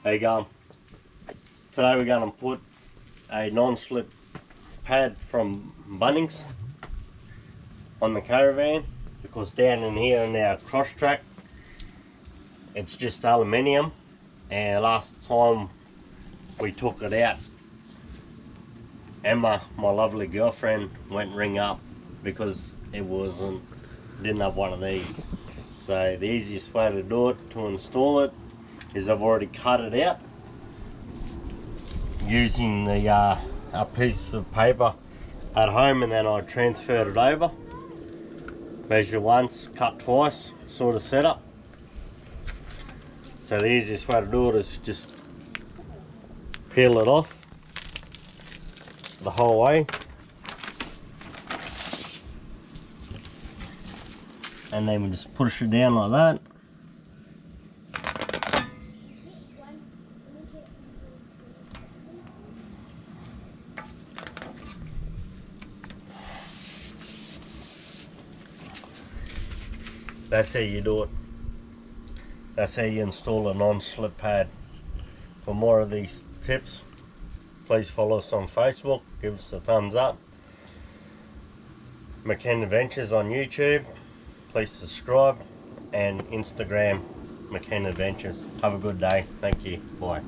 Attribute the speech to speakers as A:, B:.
A: How you going? Today we're going to put a non-slip pad from Bunnings on the Caravan, because down in here in our cross track it's just aluminium, and last time we took it out, Emma, my lovely girlfriend, went ring up because didn't have one of these. So the easiest way to do it, to install it, is I've already cut it out using a piece of paper at home, and then I transferred it over. Measure once, cut twice sort of setup. So the easiest way to do it is just peel it off the whole way, and then we just push it down like that. That's how you do it. That's how you install a non-slip pad. For more of these tips, please follow us on Facebook, give us a thumbs up. McKenna Adventures on YouTube, please subscribe, and Instagram, McKenna Adventures. Have a good day. Thank you. Bye.